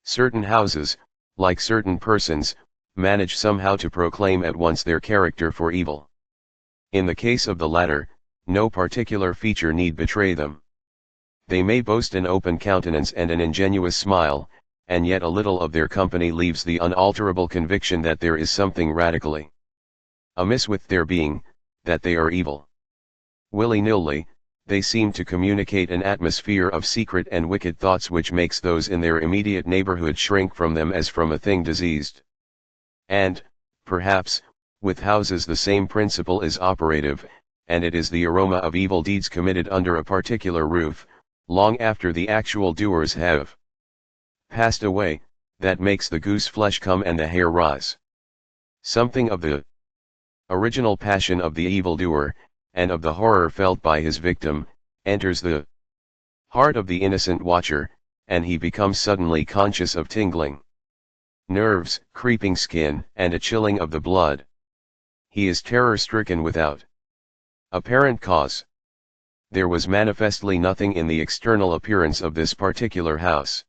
Certain houses, like certain persons, manage somehow to proclaim at once their character for evil. In the case of the latter, no particular feature need betray them. They may boast an open countenance and an ingenuous smile, and yet a little of their company leaves the unalterable conviction that there is something radically amiss with their being, that they are evil. Willy-nilly, they seem to communicate an atmosphere of secret and wicked thoughts which makes those in their immediate neighborhood shrink from them as from a thing diseased. And, perhaps, with houses the same principle is operative, and it is the aroma of evil deeds committed under a particular roof, long after the actual doers have passed away, that makes the goose flesh come and the hair rise. Something of the original passion of the evildoer, and of the horror felt by his victim, enters the heart of the innocent watcher, and he becomes suddenly conscious of tingling nerves, creeping skin, and a chilling of the blood. He is terror-stricken without apparent cause. There was manifestly nothing in the external appearance of this particular house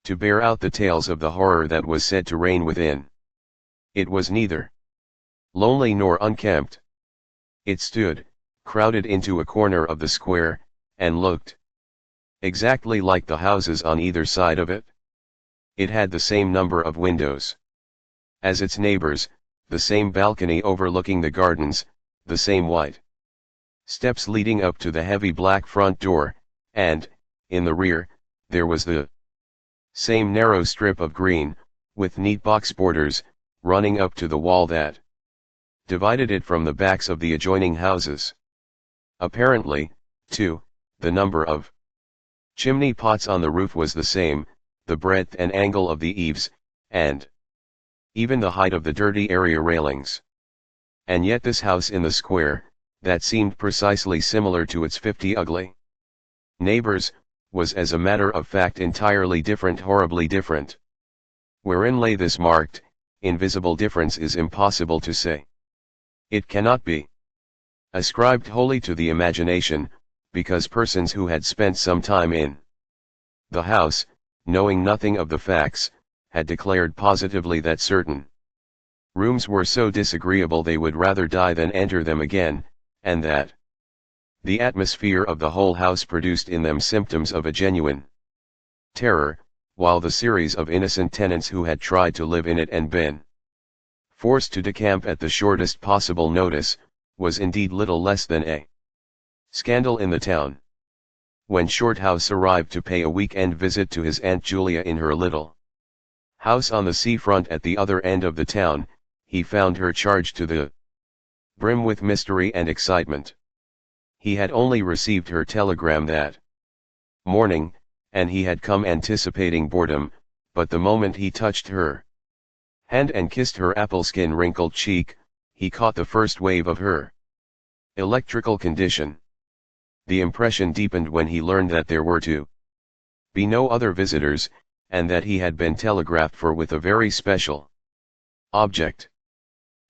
to bear out the tales of the horror that was said to reign within. It was neither lonely nor unkempt. It stood, crowded into a corner of the square, and looked exactly like the houses on either side of it. It had the same number of windows as its neighbors, the same balcony overlooking the gardens, the same white steps leading up to the heavy black front door, and, in the rear, there was the same narrow strip of green, with neat box borders, running up to the wall that divided it from the backs of the adjoining houses. Apparently, too, the number of chimney pots on the roof was the same, the breadth and angle of the eaves, and even the height of the dirty area railings. And yet this house in the square, that seemed precisely similar to its 50 ugly neighbors, was as a matter of fact entirely different, horribly different. Wherein lay this marked, invisible difference is impossible to say. It cannot be ascribed wholly to the imagination, because persons who had spent some time in the house, knowing nothing of the facts, had declared positively that certain rooms were so disagreeable they would rather die than enter them again, and that the atmosphere of the whole house produced in them symptoms of a genuine terror, while the series of innocent tenants who had tried to live in it and been forced to decamp at the shortest possible notice, was indeed little less than a scandal in the town. When Shorthouse arrived to pay a week-end visit to his Aunt Julia in her little house on the seafront at the other end of the town, he found her charged to the brim with mystery and excitement. He had only received her telegram that morning, and he had come anticipating boredom, but the moment he touched her hand and kissed her apple-skin wrinkled cheek, he caught the first wave of her electrical condition. The impression deepened when he learned that there were to be no other visitors, and that he had been telegraphed for with a very special object.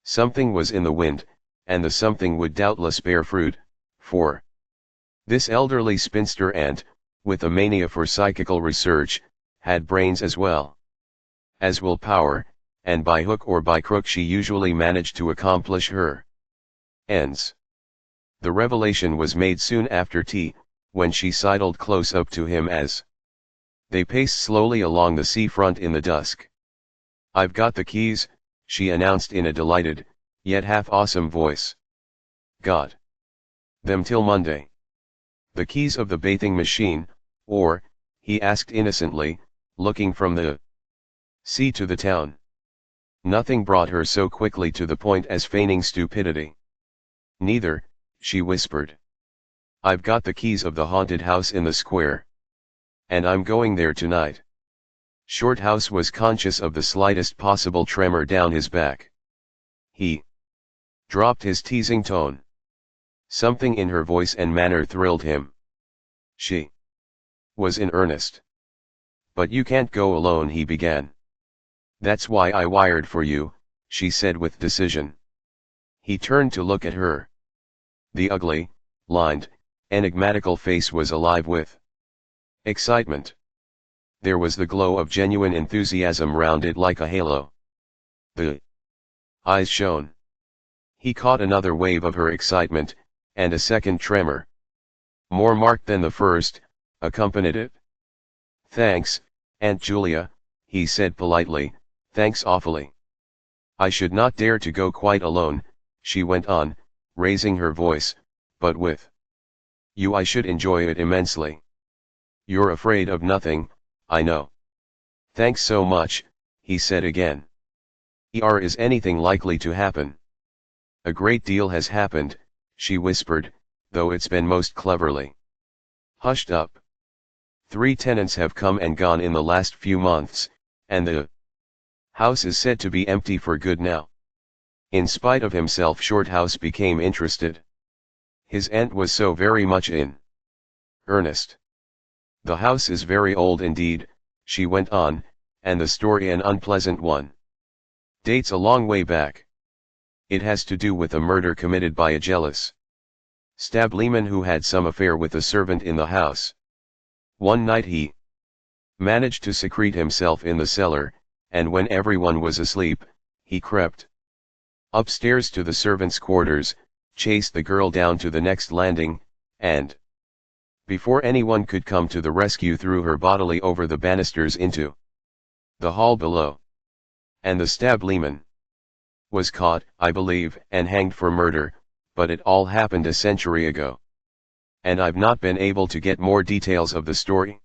Something was in the wind, and the something would doubtless bear fruit, for this elderly spinster aunt, with a mania for psychical research, had brains as well as will power, and by hook or by crook she usually managed to accomplish her ends. The revelation was made soon after tea, when she sidled close up to him as they paced slowly along the seafront in the dusk. "I've got the keys," she announced in a delighted, yet half-awesome voice. "Got them till Monday?" "The keys of the bathing machine, or?" he asked innocently, looking from the sea to the town. Nothing brought her so quickly to the point as feigning stupidity. "Neither," she whispered. "I've got the keys of the haunted house in the square. And I'm going there tonight." Shorthouse was conscious of the slightest possible tremor down his back. He dropped his teasing tone. Something in her voice and manner thrilled him. She was in earnest. "But you can't go alone," he began. "That's why I wired for you," she said with decision. He turned to look at her. The ugly, lined, enigmatical face was alive with excitement. There was the glow of genuine enthusiasm round it like a halo. The eyes shone. He caught another wave of her excitement, and a second tremor, more marked than the first, accompanied it. "Thanks, Aunt Julia," he said politely, "thanks awfully. I should not dare to go quite alone," she went on, raising her voice, "but with you I should enjoy it immensely. You're afraid of nothing, I know." "Thanks so much," he said again. Is anything likely to happen?" "A great deal has happened," she whispered, "though it's been most cleverly hushed up. 3 tenants have come and gone in the last few months, and the house is said to be empty for good now." In spite of himself, Shorthouse became interested. His aunt was so very much in earnest. "The house is very old indeed," she went on, "and the story an unpleasant one. Dates a long way back. It has to do with a murder committed by a jealous stableman who had some affair with a servant in the house. One night he managed to secrete himself in the cellar, and when everyone was asleep, he crept upstairs to the servants' quarters, chased the girl down to the next landing, and, before anyone could come to the rescue, threw her bodily over the banisters into the hall below. And the stableman was caught, I believe, and hanged for murder, but it all happened a century ago. And I've not been able to get more details of the story."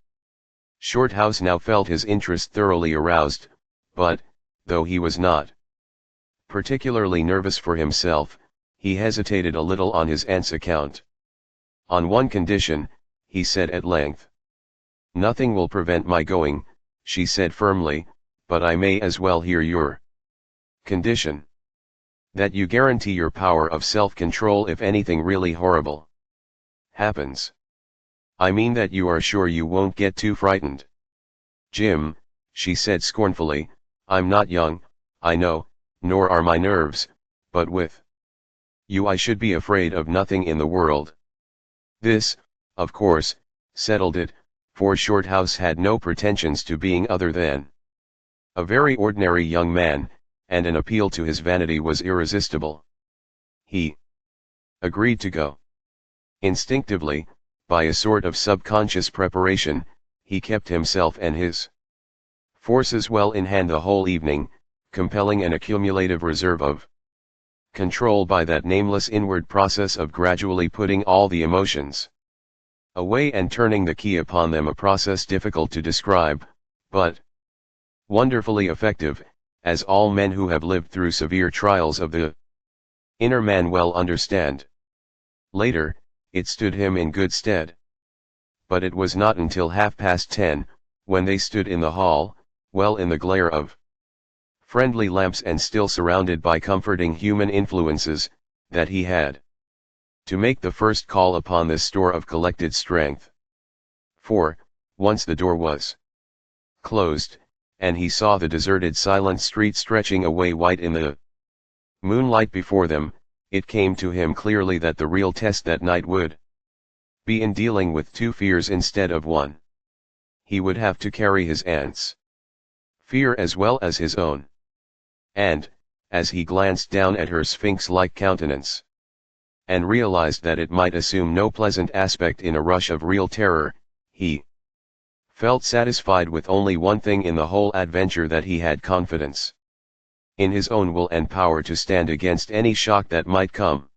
Shorthouse now felt his interest thoroughly aroused, but, though he was not particularly nervous for himself, he hesitated a little on his aunt's account. "On one condition," he said at length. "Nothing will prevent my going," she said firmly, "but I may as well hear your condition. That you guarantee your power of self-control if anything really horrible happens. I mean that you are sure you won't get too frightened." "Jim," she said scornfully, "I'm not young, I know, nor are my nerves, but with you I should be afraid of nothing in the world." This, of course, settled it, for Shorthouse had no pretensions to being other than a very ordinary young man, and an appeal to his vanity was irresistible. He agreed to go. Instinctively, by a sort of subconscious preparation, he kept himself and his forces well in hand the whole evening, compelling an accumulative reserve of control by that nameless inward process of gradually putting all the emotions away and turning the key upon them, a process difficult to describe, but wonderfully effective, as all men who have lived through severe trials of the inner man well understand. Later, it stood him in good stead. But it was not until 10:30, when they stood in the hall, well in the glare of friendly lamps and still surrounded by comforting human influences, that he had to make the first call upon this store of collected strength. For, once the door was closed, and he saw the deserted silent street stretching away white in the moonlight before them, it came to him clearly that the real test that night would be in dealing with 2 fears instead of 1. He would have to carry his aunt's fear as well as his own. And, as he glanced down at her sphinx-like countenance, and realized that it might assume no pleasant aspect in a rush of real terror, he felt satisfied with only one thing in the whole adventure, that he had confidence in his own will and power to stand against any shock that might come.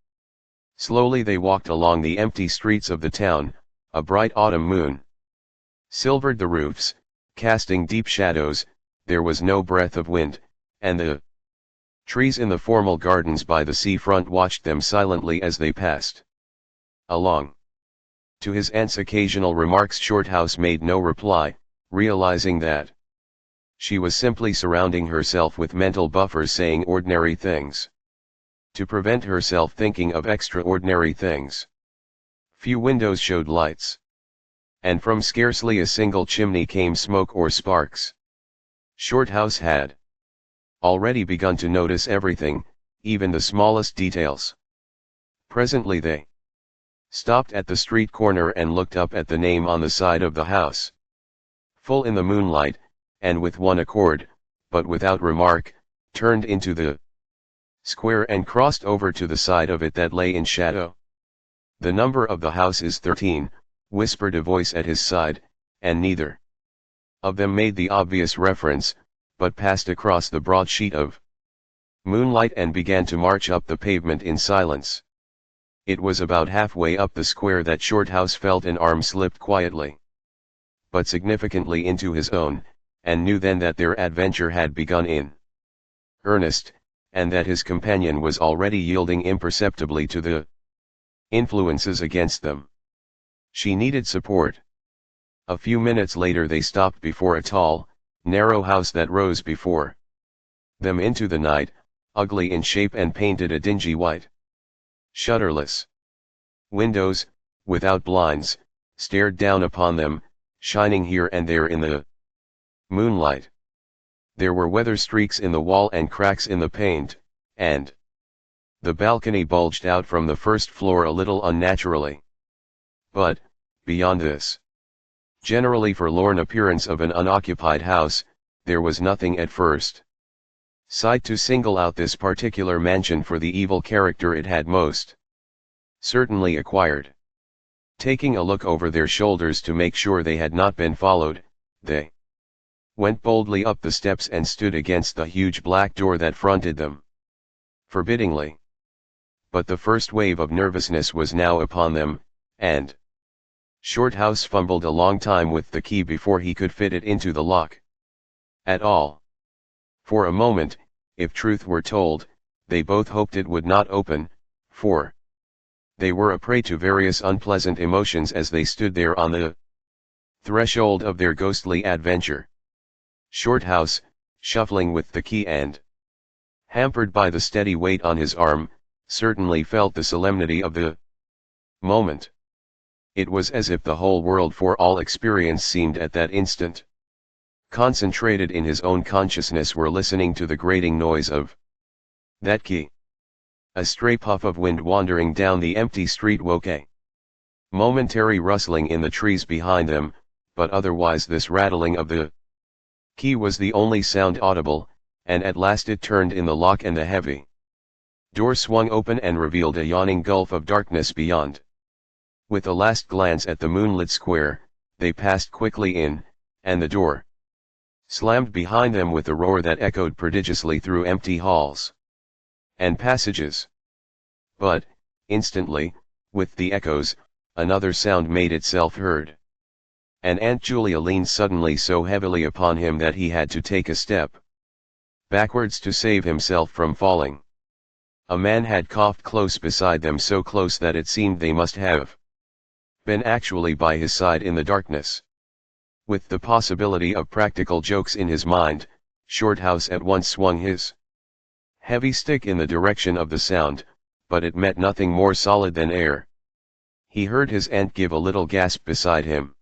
Slowly they walked along the empty streets of the town. A bright autumn moon silvered the roofs, casting deep shadows. There was no breath of wind, and the trees in the formal gardens by the seafront watched them silently as they passed along. To his aunt's occasional remarks Shorthouse made no reply, realizing that she was simply surrounding herself with mental buffers, saying ordinary things to prevent herself thinking of extraordinary things. Few windows showed lights, and from scarcely a single chimney came smoke or sparks. Shorthouse had already begun to notice everything, even the smallest details. Presently they stopped at the street corner and looked up at the name on the side of the house. full in the moonlight, and with one accord, but without remark, turned into the square and crossed over to the side of it that lay in shadow. "The number of the house is 13, whispered a voice at his side, and neither of them made the obvious reference, but passed across the broad sheet of moonlight and began to march up the pavement in silence. It was about halfway up the square that Shorthouse felt an arm slipped quietly, but significantly into his own, and knew then that their adventure had begun in earnest, and that his companion was already yielding imperceptibly to the influences against them. She needed support. A few minutes later they stopped before a tall, narrow house that rose before them into the night, ugly in shape and painted a dingy white. Shutterless windows, without blinds, stared down upon them, shining here and there in the moonlight. There were weather streaks in the wall and cracks in the paint, and the balcony bulged out from the first floor a little unnaturally. But, beyond this generally forlorn appearance of an unoccupied house, there was nothing at first sight to single out this particular mansion for the evil character it had most certainly acquired. Taking a look over their shoulders to make sure they had not been followed, they went boldly up the steps and stood against the huge black door that fronted them forbiddingly. But the first wave of nervousness was now upon them, and Shorthouse fumbled a long time with the key before he could fit it into the lock at all. For a moment, if truth were told, they both hoped it would not open, for they were a prey to various unpleasant emotions as they stood there on the threshold of their ghostly adventure. Shorthouse, shuffling with the key and hampered by the steady weight on his arm, certainly felt the solemnity of the moment. It was as if the whole world for all experience seemed at that instant concentrated in his own consciousness, were listening to the grating noise of that key. A stray puff of wind wandering down the empty street woke a momentary rustling in the trees behind them, but otherwise this rattling of the key was the only sound audible, and at last it turned in the lock and the heavy door swung open and revealed a yawning gulf of darkness beyond. With a last glance at the moonlit square, they passed quickly in, and the door slammed behind them with a roar that echoed prodigiously through empty halls and passages. But, instantly, with the echoes, another sound made itself heard. And Aunt Julia leaned suddenly so heavily upon him that he had to take a step backwards to save himself from falling. A man had coughed close beside them, so close that it seemed they must have been actually by his side in the darkness. With the possibility of practical jokes in his mind, Shorthouse at once swung his heavy stick in the direction of the sound, but it met nothing more solid than air. He heard his aunt give a little gasp beside him.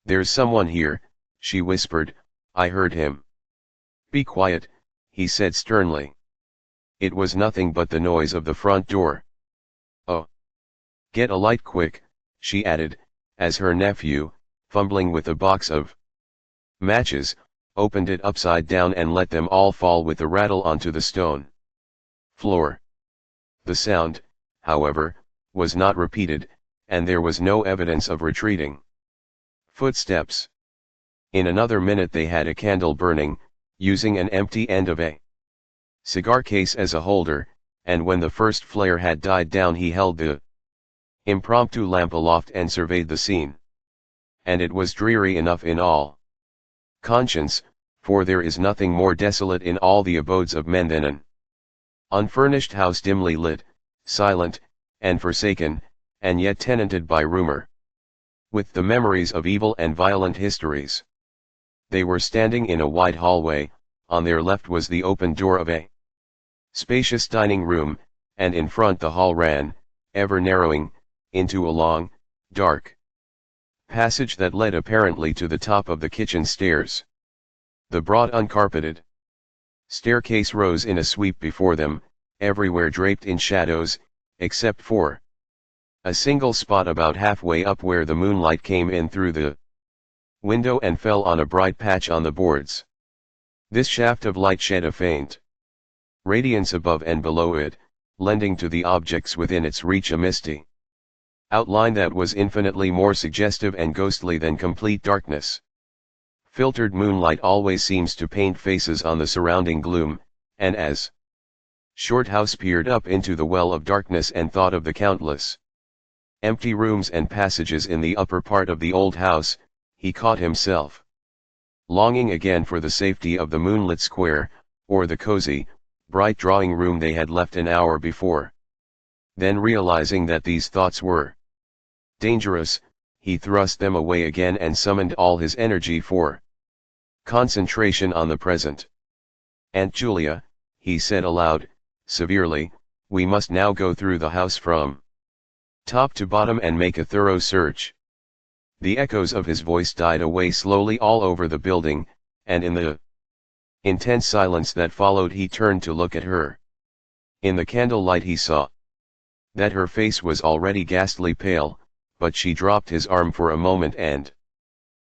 "There's someone here," she whispered. "I heard him." "Be quiet," he said sternly. It was nothing but the noise of the front door. "Oh. Get a light quick," she added, as her nephew, fumbling with a box of matches, opened it upside down and let them all fall with a rattle onto the stone floor. The sound, however, was not repeated, and there was no evidence of retreating footsteps. In another minute they had a candle burning, using an empty end of a cigar case as a holder, and when the first flare had died down he held the impromptu lamp aloft and surveyed the scene. And it was dreary enough in all conscience, for there is nothing more desolate in all the abodes of men than an unfurnished house dimly lit, silent, and forsaken, and yet tenanted by rumor, with the memories of evil and violent histories. They were standing in a wide hallway. On their left was the open door of a spacious dining room, and in front the hall ran, ever narrowing, into a long, dark passage that led apparently to the top of the kitchen stairs. The broad uncarpeted staircase rose in a sweep before them, everywhere draped in shadows, except for a single spot about halfway up where the moonlight came in through the window and fell on a bright patch on the boards. This shaft of light shed a faint radiance above and below it, lending to the objects within its reach a misty outline that was infinitely more suggestive and ghostly than complete darkness. Filtered moonlight always seems to paint faces on the surrounding gloom, and as Shorthouse peered up into the well of darkness and thought of the countless empty rooms and passages in the upper part of the old house, he caught himself longing again for the safety of the moonlit square, or the cozy, bright drawing room they had left an hour before. Then realizing that these thoughts were dangerous, he thrust them away again and summoned all his energy for concentration on the present. "Aunt Julia," he said aloud, severely, "we must now go through the house from top to bottom and make a thorough search." The echoes of his voice died away slowly all over the building, and in the intense silence that followed he turned to look at her. In the candlelight he saw that her face was already ghastly pale, but she dropped his arm for a moment and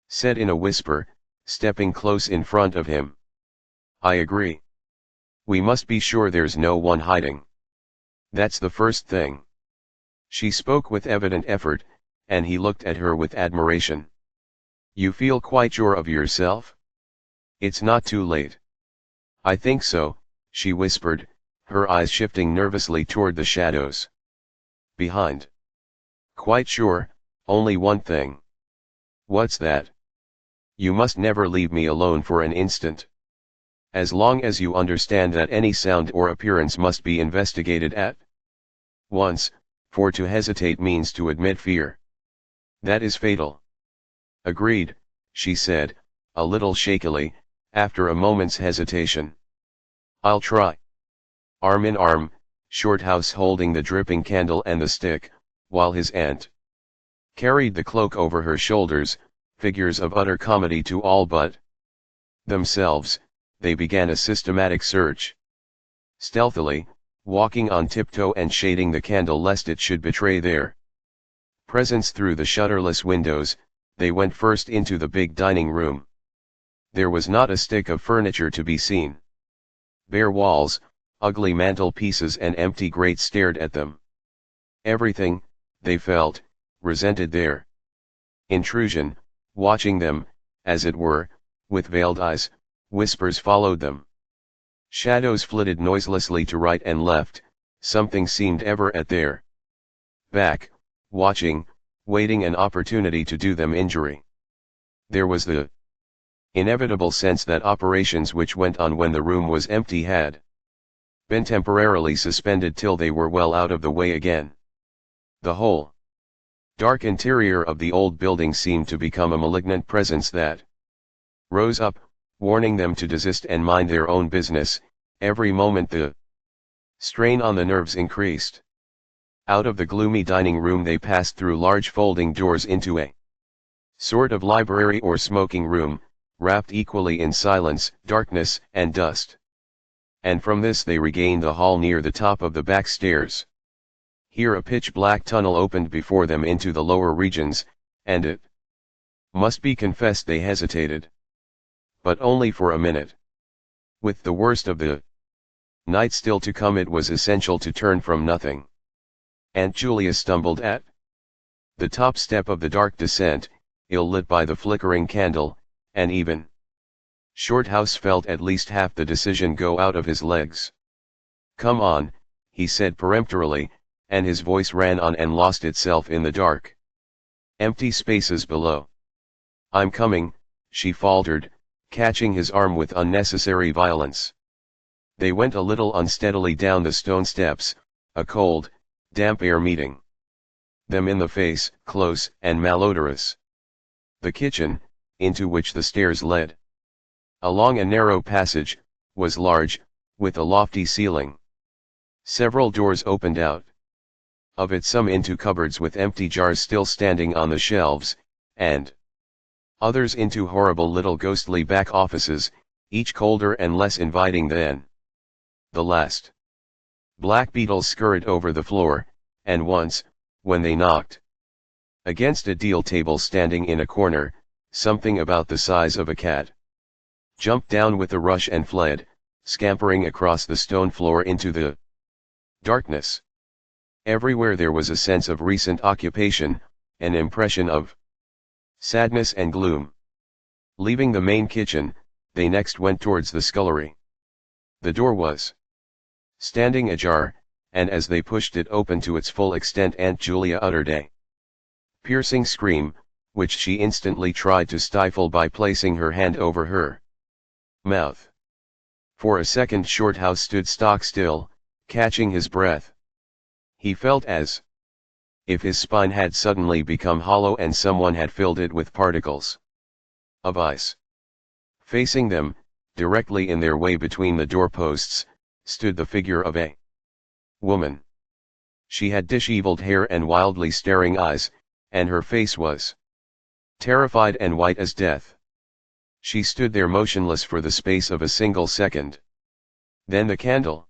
said in a whisper, stepping close in front of him, "I agree. We must be sure there's no one hiding. That's the first thing." She spoke with evident effort, and he looked at her with admiration. "You feel quite sure of yourself? It's not too late." "I think so," she whispered, her eyes shifting nervously toward the shadows behind. "Quite sure, only one thing." "What's that?" "You must never leave me alone for an instant. As long as you understand that any sound or appearance must be investigated at once, for to hesitate means to admit fear. That is fatal." "Agreed," she said, a little shakily, after a moment's hesitation. "I'll try." Arm in arm, Shorthouse holding the dripping candle and the stick, while his aunt carried the cloak over her shoulders, figures of utter comedy to all but themselves, they began a systematic search. Stealthily, walking on tiptoe and shading the candle lest it should betray their presence through the shutterless windows, they went first into the big dining room. There was not a stick of furniture to be seen. Bare walls, ugly mantelpieces and empty grates stared at them. Everything, they felt, resented their intrusion, watching them, as it were, with veiled eyes. Whispers followed them. Shadows flitted noiselessly to right and left, something seemed ever at their back, watching, waiting an opportunity to do them injury. There was the inevitable sense that operations which went on when the room was empty had been temporarily suspended till they were well out of the way again. The whole dark interior of the old building seemed to become a malignant presence that rose up, warning them to desist and mind their own business. Every moment the strain on the nerves increased. Out of the gloomy dining room they passed through large folding doors into a sort of library or smoking room, wrapped equally in silence, darkness, and dust. And from this they regained the hall near the top of the back stairs. Here a pitch-black tunnel opened before them into the lower regions, and it must be confessed they hesitated. But only for a minute. With the worst of the night still to come, it was essential to turn from nothing. Aunt Julia stumbled at the top step of the dark descent, ill-lit by the flickering candle, and even Shorthouse felt at least half the decision go out of his legs. "Come on," he said peremptorily, and his voice ran on and lost itself in the dark empty spaces below. "I'm coming," she faltered, catching his arm with unnecessary violence. They went a little unsteadily down the stone steps, a cold, damp air meeting them in the face, close and malodorous. The kitchen, into which the stairs led along a narrow passage, was large, with a lofty ceiling. Several doors opened out of it, some into cupboards with empty jars still standing on the shelves, and others into horrible little ghostly back offices, each colder and less inviting than the last. Black beetles scurried over the floor, and once, when they knocked against a deal table standing in a corner, something about the size of a cat, jumped down with a rush and fled, scampering across the stone floor into the darkness. Everywhere there was a sense of recent occupation, an impression of sadness and gloom. Leaving the main kitchen, they next went towards the scullery. The door was standing ajar, and as they pushed it open to its full extent, Aunt Julia uttered a piercing scream, which she instantly tried to stifle by placing her hand over her mouth. For a second Shorthouse stood stock still, catching his breath. He felt as if his spine had suddenly become hollow and someone had filled it with particles of ice. Facing them, directly in their way between the doorposts, stood the figure of a woman. She had disheveled hair and wildly staring eyes, and her face was terrified and white as death. She stood there motionless for the space of a single second. Then the candle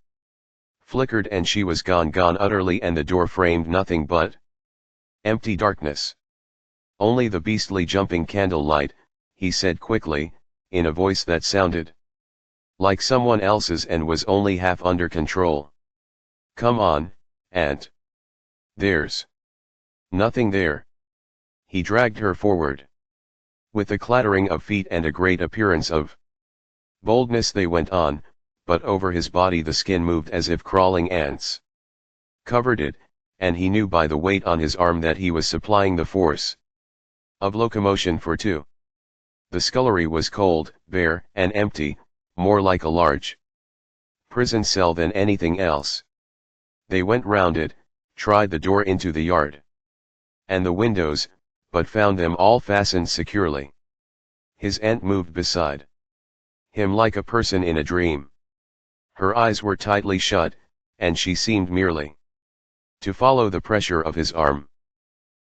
flickered and she was gone utterly, and the door framed nothing but empty darkness. "Only the beastly jumping candle light," he said quickly, in a voice that sounded like someone else's and was only half under control. "Come on, Aunt. There's nothing there." He dragged her forward. With a clattering of feet and a great appearance of boldness they went on, but over his body the skin moved as if crawling ants covered it, and he knew by the weight on his arm that he was supplying the force of locomotion for two. The scullery was cold, bare, and empty, more like a large prison cell than anything else. They went round it, tried the door into the yard and the windows, but found them all fastened securely. His aunt moved beside him like a person in a dream. Her eyes were tightly shut, and she seemed merely to follow the pressure of his arm.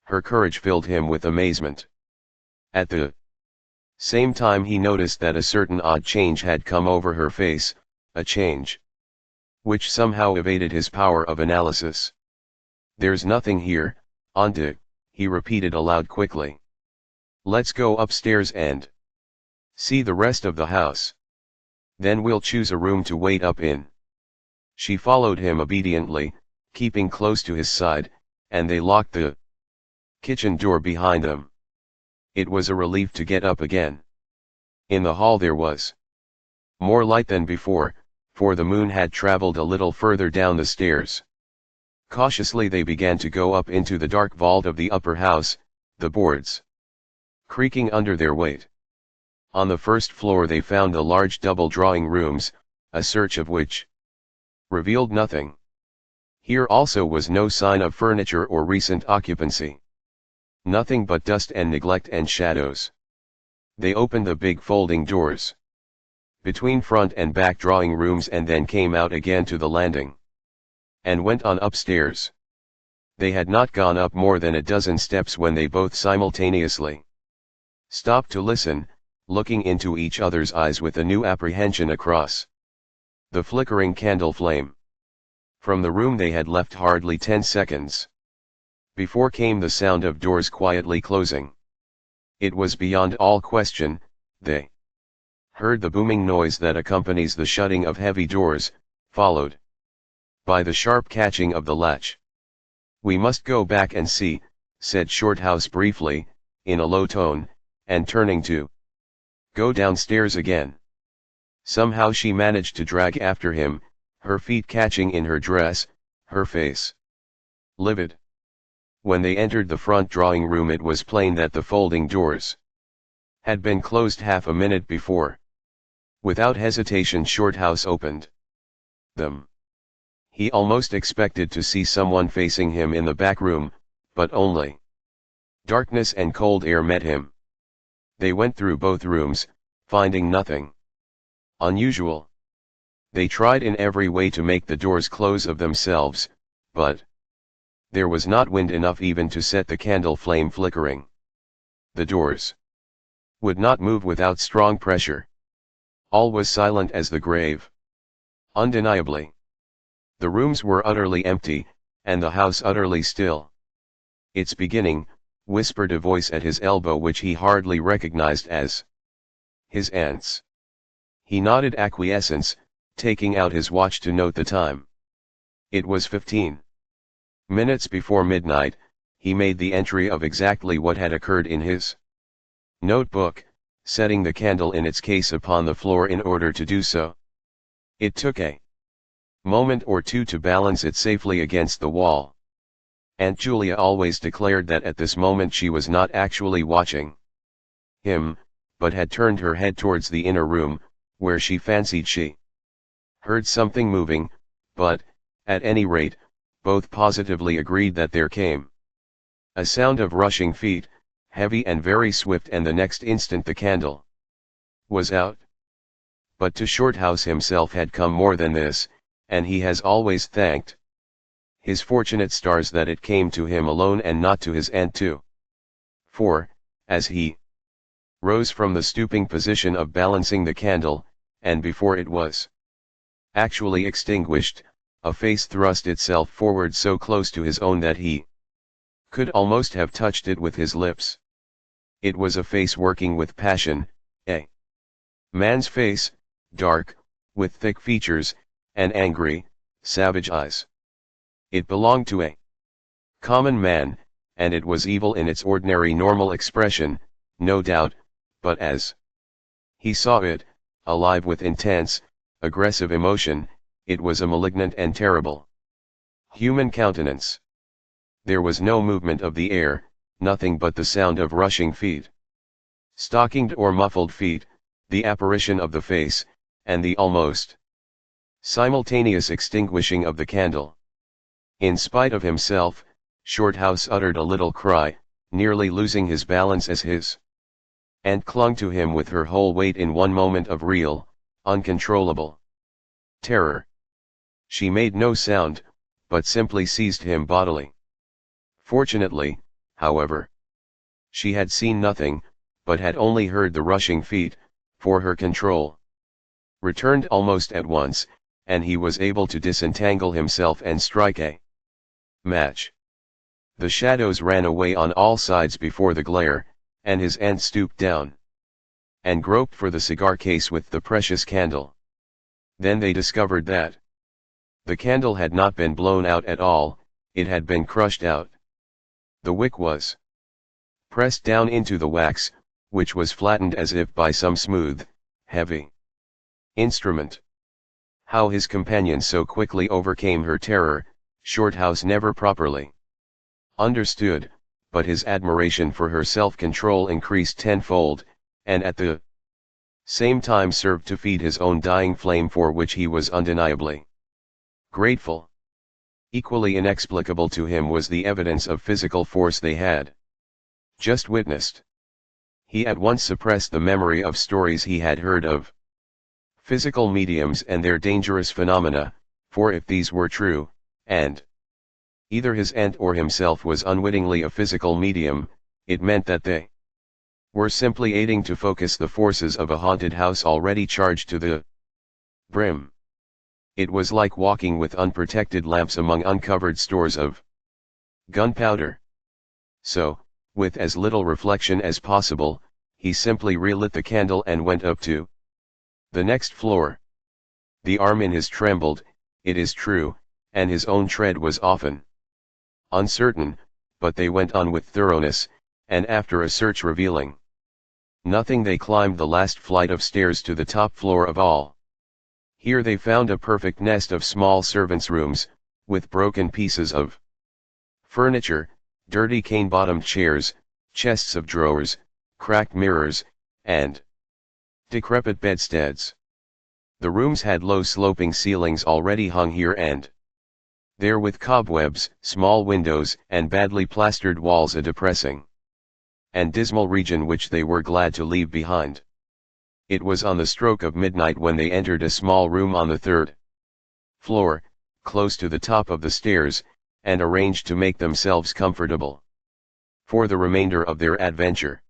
Her courage filled him with amazement. At the same time he noticed that a certain odd change had come over her face, a change which somehow evaded his power of analysis. "There's nothing here, Auntie," he repeated aloud quickly. "Let's go upstairs and see the rest of the house. Then we'll choose a room to wait up in." She followed him obediently, keeping close to his side, and they locked the kitchen door behind them. It was a relief to get up again. In the hall there was more light than before, for the moon had traveled a little further down the stairs. Cautiously they began to go up into the dark vault of the upper house, the boards creaking under their weight. On the first floor they found the large double drawing rooms, a search of which revealed nothing. Here also was no sign of furniture or recent occupancy. Nothing but dust and neglect and shadows. They opened the big folding doors between front and back drawing rooms and then came out again to the landing and went on upstairs. They had not gone up more than a dozen steps when they both simultaneously stopped to listen, looking into each other's eyes with a new apprehension across the flickering candle flame. From the room they had left hardly 10 seconds before came the sound of doors quietly closing. It was beyond all question, they heard the booming noise that accompanies the shutting of heavy doors, followed by the sharp catching of the latch. "We must go back and see," said Shorthouse briefly, in a low tone, and turning to go downstairs again. Somehow she managed to drag after him, her feet catching in her dress, her face livid. When they entered the front drawing room it was plain that the folding doors had been closed half a minute before. Without hesitation Shorthouse opened them. He almost expected to see someone facing him in the back room, but only darkness and cold air met him. They went through both rooms, finding nothing unusual. They tried in every way to make the doors close of themselves, but there was not wind enough even to set the candle flame flickering. The doors would not move without strong pressure. All was silent as the grave. Undeniably. The rooms were utterly empty, and the house utterly still. Its beginning, whispered a voice at his elbow which he hardly recognized as his aunt's. He nodded acquiescence, taking out his watch to note the time. It was 15 minutes before midnight. He made the entry of exactly what had occurred in his notebook, setting the candle in its case upon the floor in order to do so. It took a moment or two to balance it safely against the wall. Aunt Julia always declared that at this moment she was not actually watching him, but had turned her head towards the inner room, where she fancied she heard something moving, but, at any rate, both positively agreed that there came a sound of rushing feet, heavy and very swift, and the next instant the candle was out. But to Shorthouse himself had come more than this, and he has always thanked his fortunate stars that it came to him alone and not to his aunt too. For, as he rose from the stooping position of balancing the candle, and before it was actually extinguished, a face thrust itself forward so close to his own that he could almost have touched it with his lips. It was a face working with passion, a man's face, dark, with thick features, and angry, savage eyes. It belonged to a common man, and it was evil in its ordinary normal expression, no doubt, but as he saw it, alive with intense, aggressive emotion, it was a malignant and terrible human countenance. There was no movement of the air, nothing but the sound of rushing feet. Stockinged or muffled feet, the apparition of the face, and the almost simultaneous extinguishing of the candle. In spite of himself, Shorthouse uttered a little cry, nearly losing his balance as his aunt clung to him with her whole weight in one moment of real, uncontrollable terror. She made no sound, but simply seized him bodily. Fortunately, however, she had seen nothing, but had only heard the rushing feet, for her control returned almost at once, and he was able to disentangle himself and strike a match. The shadows ran away on all sides before the glare, and his aunt stooped down and groped for the cigar case with the precious candle. Then they discovered that the candle had not been blown out at all, it had been crushed out. The wick was pressed down into the wax, which was flattened as if by some smooth, heavy instrument. How his companion so quickly overcame her terror, Shorthouse never properly understood, but his admiration for her self-control increased tenfold, and at the same time served to feed his own dying flame, for which he was undeniably grateful. Equally inexplicable to him was the evidence of physical force they had just witnessed. He at once suppressed the memory of stories he had heard of physical mediums and their dangerous phenomena, for if these were true, and either his aunt or himself was unwittingly a physical medium, it meant that they were simply aiding to focus the forces of a haunted house already charged to the brim. It was like walking with unprotected lamps among uncovered stores of gunpowder. So, with as little reflection as possible, he simply relit the candle and went up to the next floor. The arm in his trembled, it is true, and his own tread was often uncertain, but they went on with thoroughness, and after a search revealing nothing, they climbed the last flight of stairs to the top floor of all. Here they found a perfect nest of small servants' rooms, with broken pieces of furniture, dirty cane-bottomed chairs, chests of drawers, cracked mirrors, and decrepit bedsteads. The rooms had low sloping ceilings already hung here and there with cobwebs, small windows, and badly plastered walls, a depressing and dismal region which they were glad to leave behind. It was on the stroke of midnight when they entered a small room on the third floor, close to the top of the stairs, and arranged to make themselves comfortable for the remainder of their adventure.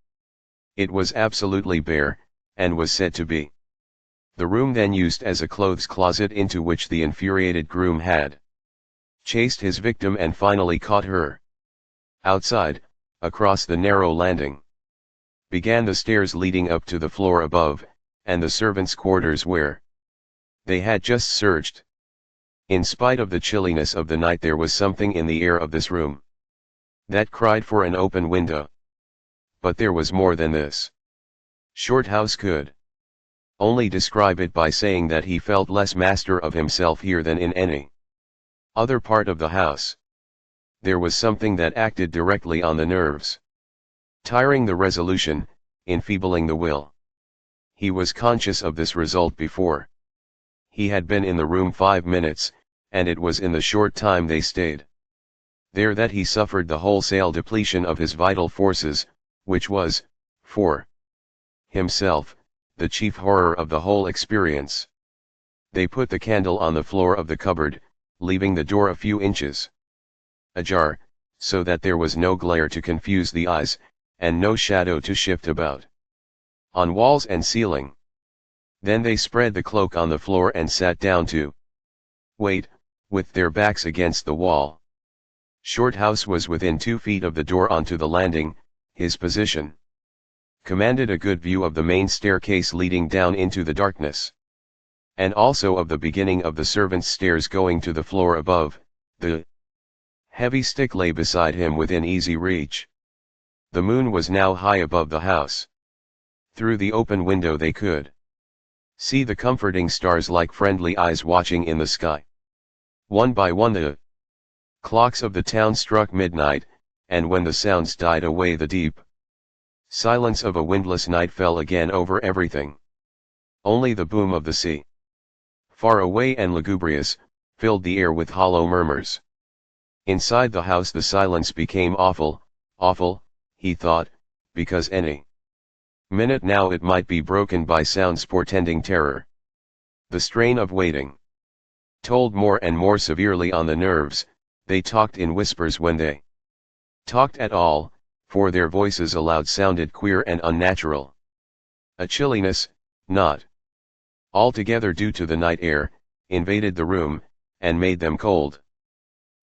It was absolutely bare, and was said to be the room then used as a clothes closet into which the infuriated groom had chased his victim and finally caught her. Outside, across the narrow landing. Began the stairs leading up to the floor above, and the servants' quarters where they had just searched. In spite of the chilliness of the night, there was something in the air of this room that cried for an open window. But there was more than this. Shorthouse could only describe it by saying that he felt less master of himself here than in any other part of the house. There was something that acted directly on the nerves, tiring the resolution, enfeebling the will. He was conscious of this result before. He had been in the room 5 minutes, and it was in the short time they stayed there that he suffered the wholesale depletion of his vital forces, which was, for himself, the chief horror of the whole experience. They put the candle on the floor of the cupboard, leaving the door a few inches ajar, so that there was no glare to confuse the eyes, and no shadow to shift about on walls and ceiling. Then they spread the cloak on the floor and sat down to wait, with their backs against the wall. Shorthouse was within 2 feet of the door onto the landing. His position commanded a good view of the main staircase leading down into the darkness, and also of the beginning of the servants' stairs going to the floor above. The heavy stick lay beside him within easy reach. The moon was now high above the house. Through the open window they could see the comforting stars like friendly eyes watching in the sky. One by one the clocks of the town struck midnight, and when the sounds died away, the deep silence of a windless night fell again over everything. Only the boom of the sea, far away and lugubrious, filled the air with hollow murmurs. Inside the house the silence became awful, awful, he thought, because any minute now it might be broken by sounds portending terror. The strain of waiting told more and more severely on the nerves. They talked in whispers when they talked at all, for their voices aloud sounded queer and unnatural. A chilliness, not altogether due to the night air, invaded the room, and made them cold.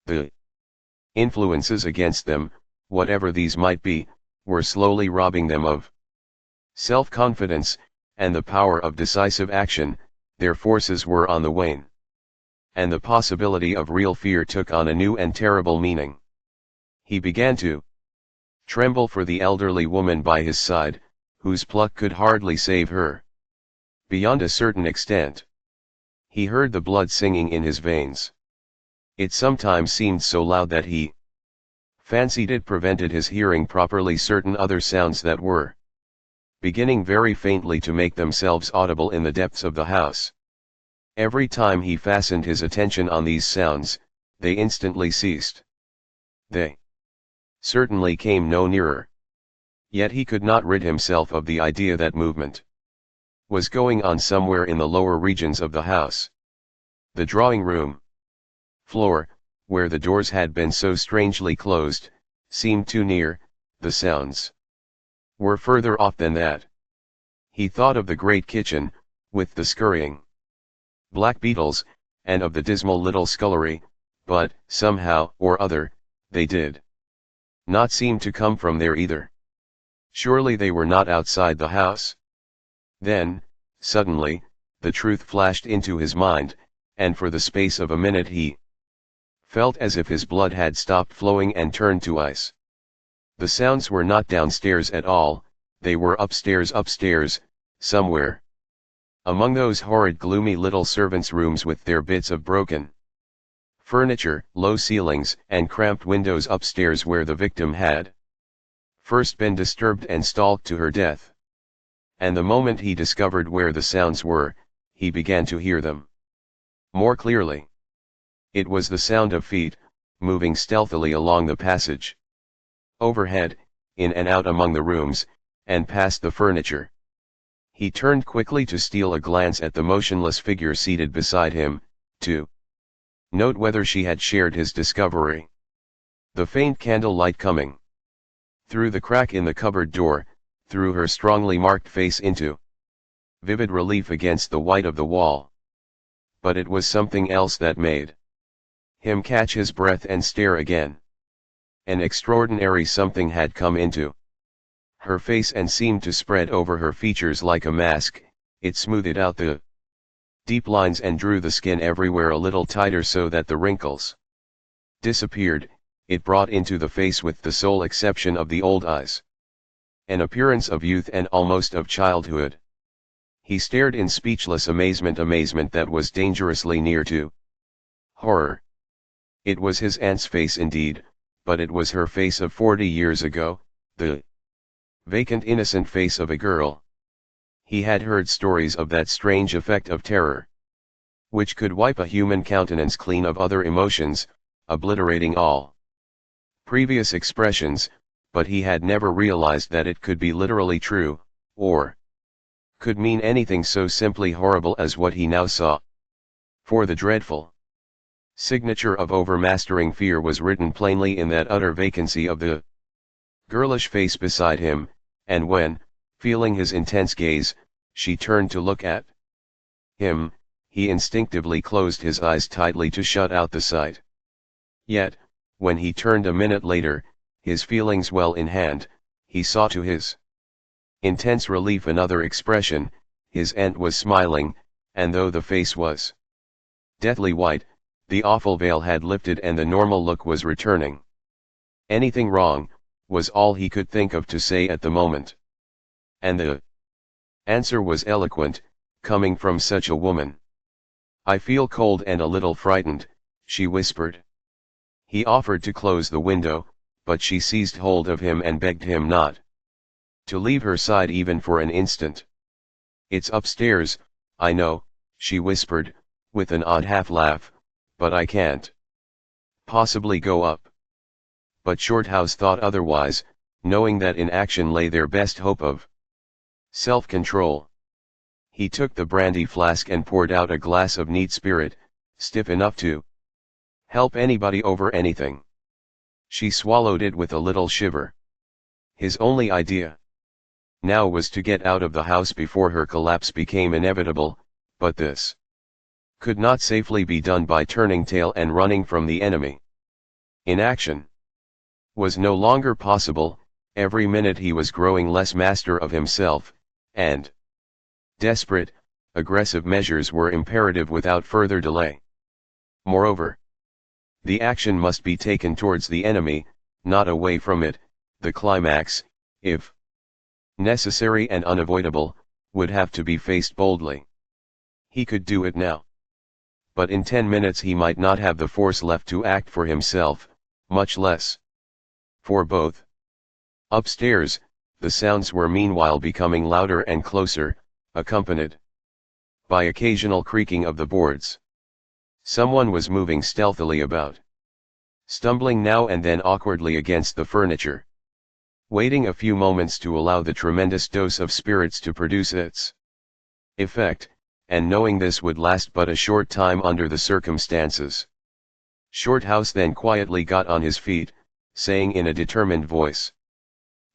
The influences against them, whatever these might be, were slowly robbing them of self-confidence, and the power of decisive action. Their forces were on the wane, and the possibility of real fear took on a new and terrible meaning. He began to tremble for the elderly woman by his side, whose pluck could hardly save her. Beyond a certain extent, he heard the blood singing in his veins. It sometimes seemed so loud that he fancied it prevented his hearing properly certain other sounds that were beginning very faintly to make themselves audible in the depths of the house. Every time he fastened his attention on these sounds, they instantly ceased. They certainly came no nearer. Yet he could not rid himself of the idea that movement was going on somewhere in the lower regions of the house. The drawing room floor, where the doors had been so strangely closed, seemed too near. The sounds were further off than that. He thought of the great kitchen, with the scurrying black beetles, and of the dismal little scullery, but, somehow or other, they did not seem to come from there either. Surely they were not outside the house. Then, suddenly, the truth flashed into his mind, and for the space of a minute he felt as if his blood had stopped flowing and turned to ice. The sounds were not downstairs at all, they were upstairs, somewhere among those horrid gloomy little servants' rooms with their bits of broken furniture, low ceilings, and cramped windows upstairs, where the victim had first been disturbed and stalked to her death. And the moment he discovered where the sounds were, he began to hear them more clearly. It was the sound of feet, moving stealthily along the passage overhead, in and out among the rooms, and past the furniture. He turned quickly to steal a glance at the motionless figure seated beside him, to note whether she had shared his discovery. The faint candle light coming through the crack in the cupboard door, threw her strongly marked face into vivid relief against the white of the wall. But it was something else that made him catch his breath and stare again. An extraordinary something had come into her face and seemed to spread over her features like a mask. It smoothed out the deep lines and drew the skin everywhere a little tighter so that the wrinkles disappeared. It brought into the face, with the sole exception of the old eyes, an appearance of youth and almost of childhood. He stared in speechless amazement that was dangerously near to horror. It was his aunt's face indeed, but it was her face of 40 years ago, the vacant innocent face of a girl. He had heard stories of that strange effect of terror, which could wipe a human countenance clean of other emotions, obliterating all previous expressions, but he had never realized that it could be literally true, or could mean anything so simply horrible as what he now saw. For the dreadful signature of overmastering fear was written plainly in that utter vacancy of the girlish face beside him, and when, feeling his intense gaze, she turned to look at him, he instinctively closed his eyes tightly to shut out the sight. Yet, when he turned a minute later, his feelings well in hand, he saw to his intense relief another expression. His aunt was smiling, and though the face was deathly white, the awful veil had lifted and the normal look was returning. Anything wrong, was all he could think of to say at the moment. And the answer was eloquent, coming from such a woman. "I feel cold and a little frightened," she whispered. He offered to close the window, but she seized hold of him and begged him not to leave her side even for an instant. "It's upstairs, I know," she whispered, with an odd half-laugh, "but I can't possibly go up." But Shorthouse thought otherwise, knowing that in action lay their best hope of self-control. He took the brandy flask and poured out a glass of neat spirit, stiff enough to help anybody over anything. She swallowed it with a little shiver. His only idea now was to get out of the house before her collapse became inevitable, but this could not safely be done by turning tail and running from the enemy. Inaction was no longer possible. Every minute he was growing less master of himself, and desperate, aggressive measures were imperative without further delay. Moreover, the action must be taken towards the enemy, not away from it. The climax, if necessary and unavoidable, would have to be faced boldly. He could do it now. But in 10 minutes he might not have the force left to act for himself, much less for both. Upstairs, the sounds were meanwhile becoming louder and closer, accompanied by occasional creaking of the boards. Someone was moving stealthily about, stumbling now and then awkwardly against the furniture. Waiting a few moments to allow the tremendous dose of spirits to produce its effect, and knowing this would last but a short time under the circumstances. Shorthouse then quietly got on his feet, saying in a determined voice,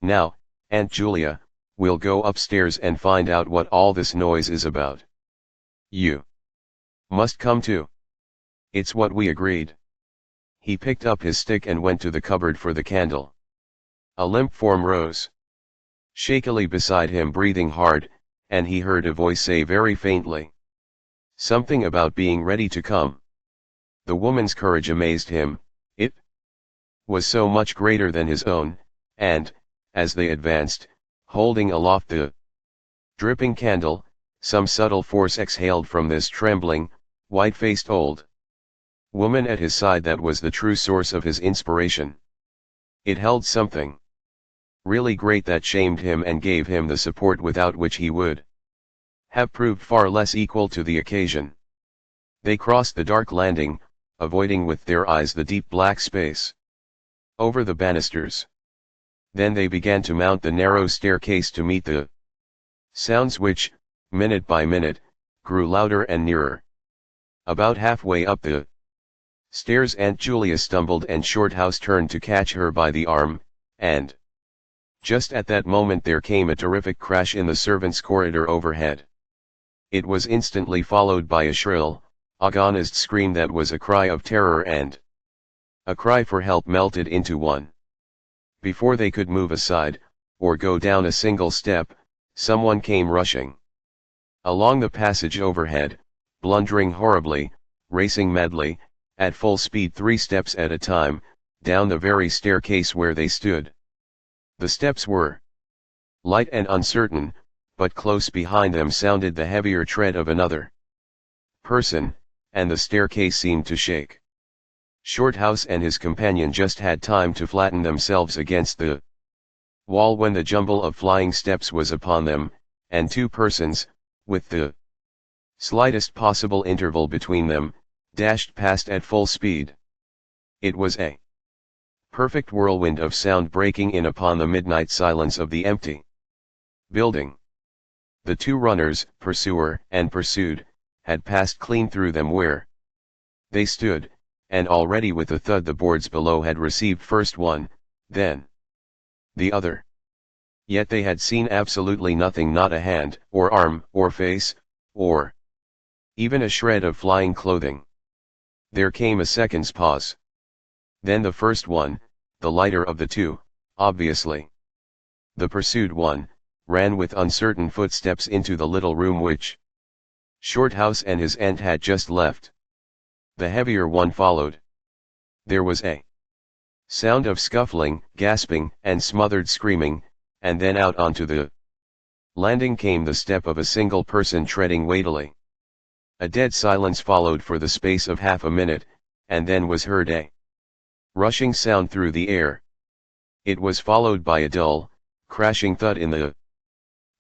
"Now, Aunt Julia, we'll go upstairs and find out what all this noise is about. You must come too. It's what we agreed." He picked up his stick and went to the cupboard for the candle. A limp form rose shakily beside him, breathing hard, and he heard a voice say very faintly something about being ready to come. The woman's courage amazed him. It was so much greater than his own, and, as they advanced, holding aloft the dripping candle, some subtle force exhaled from this trembling, white-faced old woman at his side that was the true source of his inspiration. It held something really great that shamed him and gave him the support without which he would have proved far less equal to the occasion. They crossed the dark landing, avoiding with their eyes the deep black space over the banisters. Then they began to mount the narrow staircase to meet the sounds which, minute by minute, grew louder and nearer. About halfway up the stairs Aunt Julia stumbled and Shorthouse turned to catch her by the arm, and just at that moment there came a terrific crash in the servants' corridor overhead. It was instantly followed by a shrill, agonized scream that was a cry of terror and a cry for help melted into one. Before they could move aside, or go down a single step, someone came rushing along the passage overhead, blundering horribly, racing madly, at full speed 3 steps at a time, down the very staircase where they stood. The steps were light and uncertain, but close behind them sounded the heavier tread of another person, and the staircase seemed to shake. Shorthouse and his companion just had time to flatten themselves against the wall when the jumble of flying steps was upon them, and 2 persons, with the slightest possible interval between them, dashed past at full speed. It was a perfect whirlwind of sound breaking in upon the midnight silence of the empty building. The 2 runners, pursuer and pursued, had passed clean through them where they stood, and already with a thud the boards below had received first one, then the other. Yet they had seen absolutely nothing, not a hand, or arm, or face, or even a shred of flying clothing. There came a second's pause. Then the first one, the lighter of the 2, obviously the pursued one, ran with uncertain footsteps into the little room which Shorthouse and his aunt had just left. The heavier one followed. There was a sound of scuffling, gasping, and smothered screaming, and then out onto the landing came the step of a single person treading weightily. A dead silence followed for the space of half a minute, and then was heard a rushing sound through the air. It was followed by a dull, crashing thud in the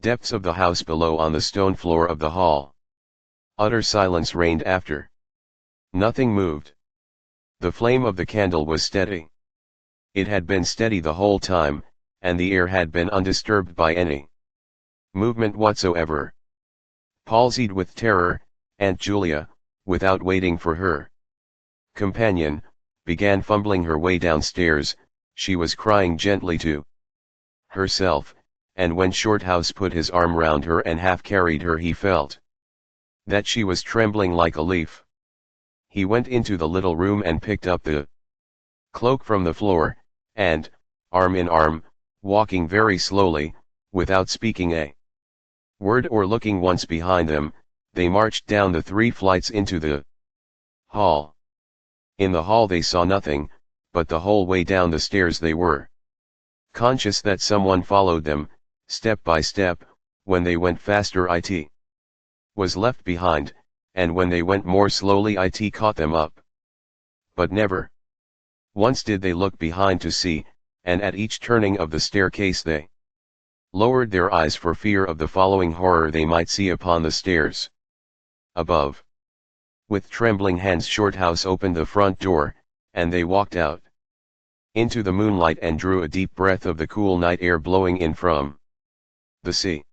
depths of the house below on the stone floor of the hall. Utter silence reigned after. Nothing moved. The flame of the candle was steady. It had been steady the whole time, and the air had been undisturbed by any movement whatsoever. Palsied with terror, Aunt Julia, without waiting for her companion, began fumbling her way downstairs. She was crying gently to herself, and when Shorthouse put his arm round her and half carried her, he felt that she was trembling like a leaf. He went into the little room and picked up the cloak from the floor, and, arm in arm, walking very slowly, without speaking a word or looking once behind them, they marched down the 3 flights into the hall. In the hall they saw nothing, but the whole way down the stairs they were conscious that someone followed them, step by step. When they went faster, it was left behind, and when they went more slowly, it caught them up. But never once did they look behind to see, and at each turning of the staircase they lowered their eyes for fear of the following horror they might see upon the stairs above. With trembling hands Shorthouse opened the front door, and they walked out into the moonlight and drew a deep breath of the cool night air blowing in from the sea.